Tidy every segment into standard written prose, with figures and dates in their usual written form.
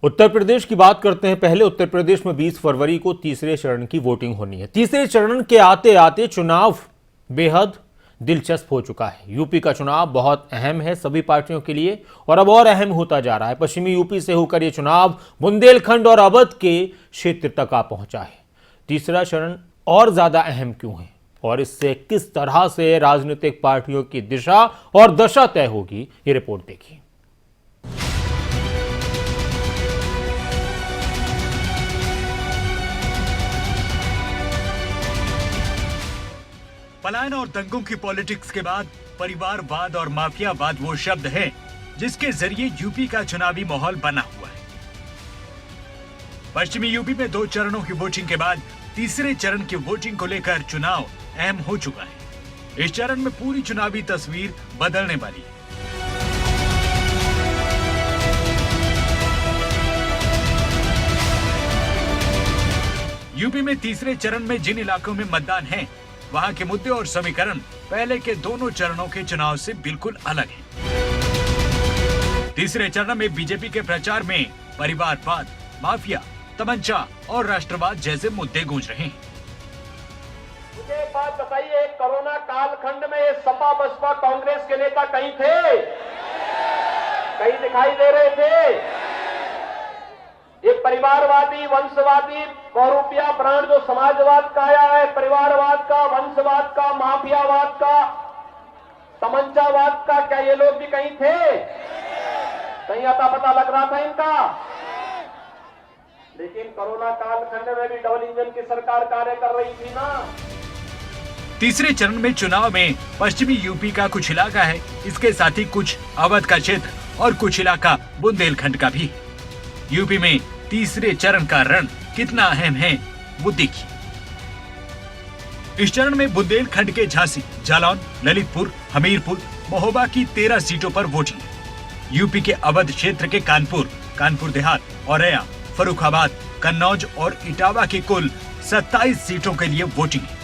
उत्तर प्रदेश की बात करते हैं। पहले उत्तर प्रदेश में 20 फरवरी को तीसरे चरण की वोटिंग होनी है। तीसरे चरण के आते आते चुनाव बेहद दिलचस्प हो चुका है। यूपी का चुनाव बहुत अहम है सभी पार्टियों के लिए और अब और अहम होता जा रहा है। पश्चिमी यूपी से होकर यह चुनाव बुंदेलखंड और अवध के क्षेत्र तक आ पहुंचा है। तीसरा चरण और ज्यादा अहम क्यों है और इससे किस तरह से राजनीतिक पार्टियों की दिशा और दशा तय होगी, ये रिपोर्ट देखिए। पलायन और दंगों की पॉलिटिक्स के बाद परिवारवाद और माफियावाद वो शब्द हैं जिसके जरिए यूपी का चुनावी माहौल बना हुआ है। पश्चिमी यूपी में 2 चरणों की वोटिंग के बाद तीसरे चरण की वोटिंग को लेकर चुनाव अहम हो चुका है। इस चरण में पूरी चुनावी तस्वीर बदलने वाली है। यूपी में तीसरे चरण में जिन इलाकों में मतदान है वहां के मुद्दे और समीकरण पहले के दोनों चरणों के चुनाव से बिल्कुल अलग है। तीसरे चरण में बीजेपी के प्रचार में परिवारवाद, माफिया, तमंचा और राष्ट्रवाद जैसे मुद्दे गूंज रहे हैं। मुझे एक बात बताइए, कोरोना कालखंड में ये सपा बसपा कांग्रेस के नेता कहीं थे? कहीं दिखाई दे रहे थे? ये परिवारवादी, वंशवादी, बहुरूपिया ब्रांड जो समाजवाद का आया है, परिवारवाद का, वंशवाद का, माफियावाद का, तमंचावाद का, क्या ये लोग भी कहीं थे? कहीं आता पता लग रहा था इनका? लेकिन कोरोना कालखंड में भी डबल इंजन की सरकार कार्य कर रही थी ना। तीसरे चरण में चुनाव में पश्चिमी यूपी का कुछ इलाका है, इसके साथ ही कुछ अवध का क्षेत्र और कुछ इलाका बुंदेलखंड का भी है। यूपी में तीसरे चरण का रण कितना अहम है वो देखिए। इस चरण में बुंदेलखंड के झांसी, जालौन, ललितपुर, हमीरपुर, महोबा की 13 सीटों पर वोटिंग है। यूपी के अवध क्षेत्र के कानपुर, कानपुर देहात, औरैया, फर्रुखाबाद, कन्नौज और इटावा की कुल 27 सीटों के लिए वोटिंग है।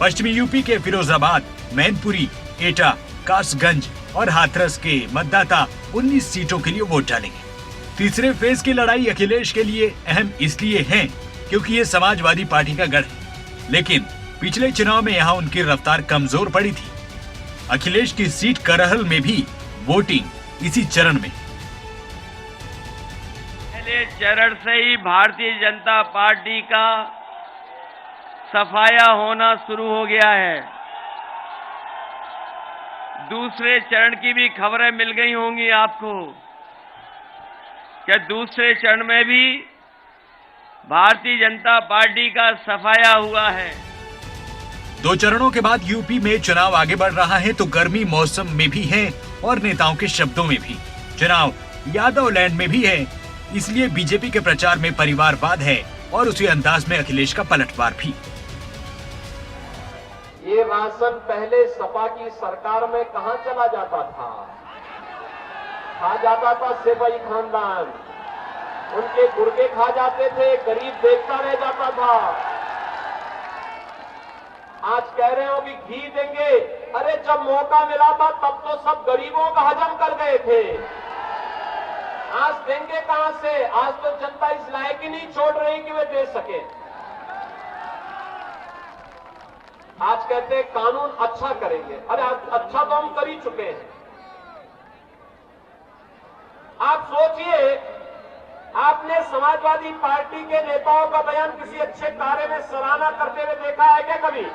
पश्चिमी यूपी के फिरोजाबाद, मैनपुरी, एटा, कासगंज और हाथरस के मतदाता 19 सीटों के लिए वोट डालेंगे। तीसरे फेज की लड़ाई अखिलेश के लिए अहम इसलिए है क्योंकि ये समाजवादी पार्टी का गढ़ है, लेकिन पिछले चुनाव में यहाँ उनकी रफ्तार कमजोर पड़ी थी। अखिलेश की सीट करहल में भी वोटिंग इसी चरण में। पहले चरण से ही भारतीय जनता पार्टी का सफाया होना शुरू हो गया है। दूसरे चरण की भी खबरें मिल गई होंगी आपको कि दूसरे चरण में भी भारतीय जनता पार्टी का सफाया हुआ है। 2 चरणों के बाद यूपी में चुनाव आगे बढ़ रहा है तो गर्मी मौसम में भी है और नेताओं के शब्दों में भी। चुनाव यादव लैंड में भी है, इसलिए बीजेपी के प्रचार में परिवारवाद है और उसी अंदाज में अखिलेश का पलटवार भी। ये राशन पहले सपा की सरकार में कहां चला जाता था? खा जाता था सेवई खानदान, उनके गुर्गे खा जाते थे, गरीब देखता रह जाता था। आज कह रहे हो कि घी देंगे, अरे जब मौका मिला था तब तो सब गरीबों का हजम कर गए थे। आज देंगे कहां से? आज तो जनता इस लायक ही नहीं छोड़ रही कि वे दे सके। आज कहते हैं कानून अच्छा करेंगे, अरे अच्छा तो हम कर ही चुके हैं। आप सोचिए, आपने समाजवादी पार्टी के नेताओं का बयान किसी अच्छे कार्य में सराहना करते हुए देखा है क्या कभी?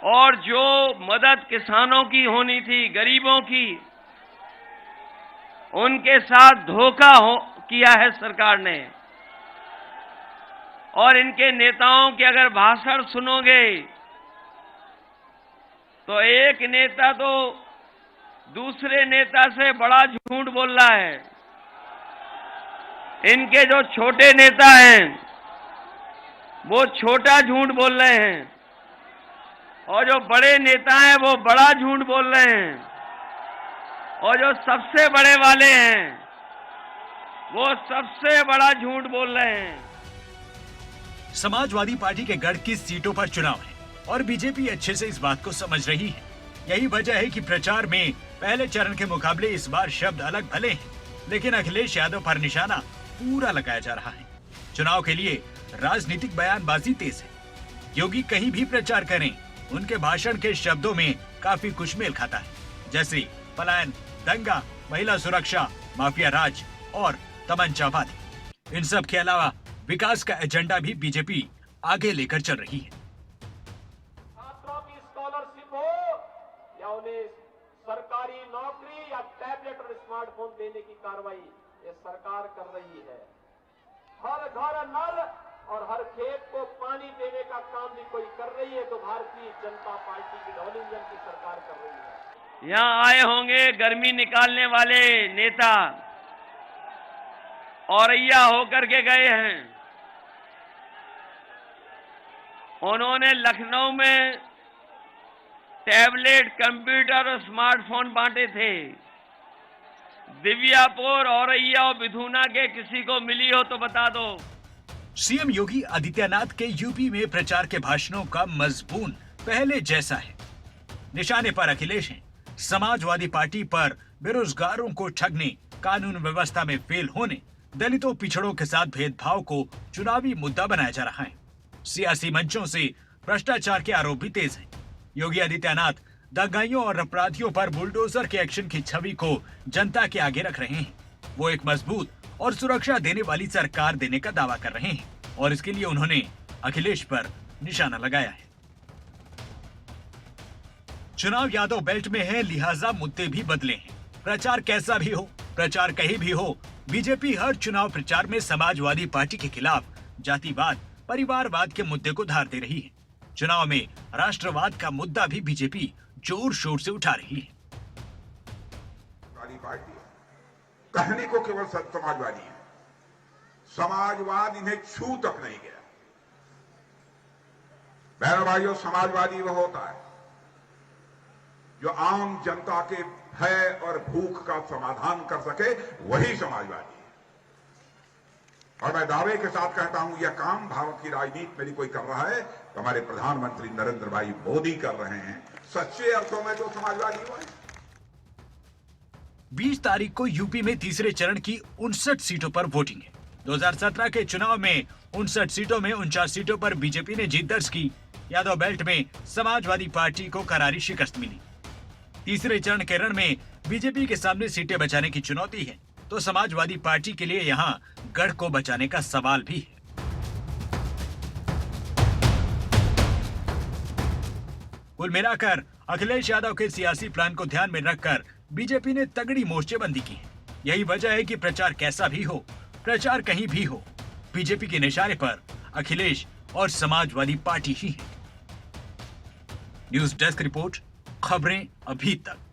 और जो मदद किसानों की होनी थी, गरीबों की, उनके साथ धोखा किया है सरकार ने। और इनके नेताओं के अगर भाषण सुनोगे तो एक नेता तो दूसरे नेता से बड़ा झूठ बोल रहा है। इनके जो छोटे नेता हैं वो छोटा झूठ बोल रहे हैं और जो बड़े नेता हैं वो बड़ा झूठ बोल रहे हैं और जो सबसे बड़े वाले हैं वो सबसे बड़ा झूठ बोल रहे हैं। समाजवादी पार्टी के गढ़ की सीटों पर चुनाव है और बीजेपी अच्छे से इस बात को समझ रही है। यही वजह है कि प्रचार में पहले चरण के मुकाबले इस बार शब्द अलग भले हैं, लेकिन अखिलेश यादव पर निशाना पूरा लगाया जा रहा है। चुनाव के लिए राजनीतिक बयानबाजी तेज है। योगी कहीं भी प्रचार करें, उनके भाषण के शब्दों में काफी कुछ मेल खाता है, जैसे पलायन, दंगा, महिला सुरक्षा, माफिया राज और तमंचावादी। इन सब के अलावा विकास का एजेंडा भी बीजेपी आगे लेकर चल रही है। छात्रों की स्कॉलरशिप हो या उन्हें सरकारी नौकरी या टैबलेट और स्मार्टफोन देने की कार्रवाई ये सरकार कर रही है। हर घर नल और हर खेत को पानी देने का काम भी कोई कर रही है, तो भारतीय जनता पार्टी की डबल इंजन की सरकार कर रही है। यहाँ आए होंगे गर्मी निकालने वाले नेता, औरैया होकर के गए हैं। उन्होंने लखनऊ में टैबलेट, कंप्यूटर और स्मार्टफोन बांटे थे। दिव्यापुर, औरैया और बिधूना के किसी को मिली हो तो बता दो। सीएम योगी आदित्यनाथ के यूपी में प्रचार के भाषणों का मजमून पहले जैसा है। निशाने पर अखिलेश हैं। समाजवादी पार्टी पर बेरोजगारों को ठगने, कानून व्यवस्था में फेल होने, दलितों पिछड़ों के साथ भेदभाव को चुनावी मुद्दा बनाया जा रहा है। सियासी मंचों से भ्रष्टाचार के आरोप भी तेज हैं। योगी आदित्यनाथ दंगाइयों और अपराधियों पर बुलडोजर के एक्शन की छवि को जनता के आगे रख रहे हैं। वो एक मजबूत और सुरक्षा देने वाली सरकार देने का दावा कर रहे हैं और इसके लिए उन्होंने अखिलेश पर निशाना लगाया है। चुनाव यादव बेल्ट में है, लिहाजा मुद्दे भी बदले हैं। प्रचार कैसा भी हो, प्रचार कहीं भी हो, बीजेपी हर चुनाव प्रचार में समाजवादी पार्टी के खिलाफ जातिवाद, परिवारवाद के मुद्दे को धार दे रही है। चुनाव में राष्ट्रवाद का मुद्दा भी बीजेपी जोर शोर से उठा रही है। पार्टी कहने को केवल समाजवादी है, समाजवाद इन्हें छू तक नहीं गया। बहनों भाइयों, समाजवादी वह होता है जो आम जनता के भय और भूख का समाधान कर सके, वही समाजवादी है। और मैं दावे के साथ कहता हूं, यह काम भारत की राजनीति में कोई कर रहा है तो हमारे प्रधानमंत्री नरेंद्र भाई मोदी कर रहे हैं। सच्चे अर्थों में जो समाजवादी हुए। 20 तारीख को यूपी में तीसरे चरण की 59 सीटों पर वोटिंग है। 2017 के चुनाव में 59 सीटों में 49 सीटों पर बीजेपी ने जीत दर्ज की। यादव बेल्ट में समाजवादी पार्टी को करारी शिकस्त मिली। तीसरे चरण के रण में बीजेपी के सामने सीटें बचाने की चुनौती है, तो समाजवादी पार्टी के लिए यहां गढ़ को बचाने का सवाल भी है। कुल मिलाकर अखिलेश यादव के सियासी प्लान को ध्यान में रखकर बीजेपी ने तगड़ी मोर्चेबंदी की है। यही वजह है कि प्रचार कैसा भी हो, प्रचार कहीं भी हो, बीजेपी के निशाने पर अखिलेश और समाजवादी पार्टी ही है। न्यूज डेस्क रिपोर्ट, खबरें अभी तक।